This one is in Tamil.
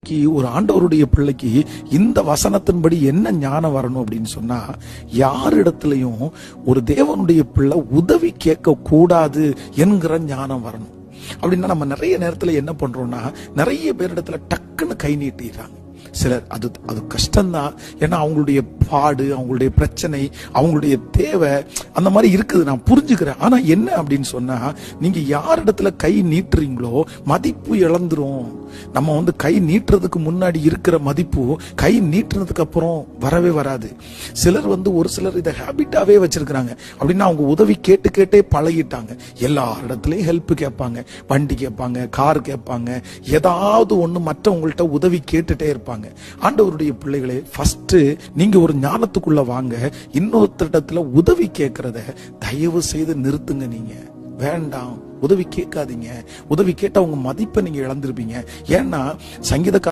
ஒரு ஆண்டவருடைய பிள்ளைக்கு இந்த வசனத்தின்படி என்ன ஞானம் வரணும் அப்படின்னு சொன்னா, யாரிடத்திலையும் ஒரு தேவனுடைய பிள்ளை உதவி கேட்க கூடாது என்கிற ஞானம் வரணும். அப்படின்னா நம்ம நிறைய நேரத்துல என்ன பண்றோம்னா, நிறைய பேரிடத்துல டக்குன்னு கை நீட்டிடுறாங்க. சிலர் அது கஷ்டம்தான். ஏன்னா அவங்களுடைய பாடு, அவங்களுடைய பிரச்சனை, அவங்களுடைய தேவை அந்த மாதிரி இருக்குது, நான் புரிஞ்சுக்கிறேன். ஆனா என்ன அப்படின்னு சொன்னா, நீங்க யாரிடத்துல கை நீட்டுறீங்களோ மதிப்பு இழந்துரும். நம்ம கை நீட்டுறதுக்கு முன்னாடி இருக்கிற மதிப்பு கை நீட்டுறதுக்கு அப்புறம் வரவே வராது. சிலர் ஒரு சிலர் இதை ஹேபிட்டாவே வச்சிருக்கிறாங்க. அப்படின்னா அவங்க உதவி கேட்டு கேட்டே பழகிட்டாங்க. எல்லா இடத்துலயும் ஹெல்ப் கேட்பாங்க, வண்டி கேட்பாங்க, கார் கேட்பாங்க, ஏதாவது ஒண்ணு மற்றவங்கள்ட்ட உதவி கேட்டுட்டே இருப்பாங்க. ஆண்டவருடைய பிள்ளைகளே, ஃபர்ஸ்ட் நீங்க ஒரு ஞானத்துக்குள்ள வாங்க. இன்னொருத்தரிடத்துல உதவி கேட்கறத தயவு செய்து நிறுத்துங்க. நீங்க வேண்டாம், உதவி கேட்காதீங்க. உதவி கேட்ட உங்க மதிப்பை நீங்க இழந்திருப்பீங்க. ஏன்னா சங்கீத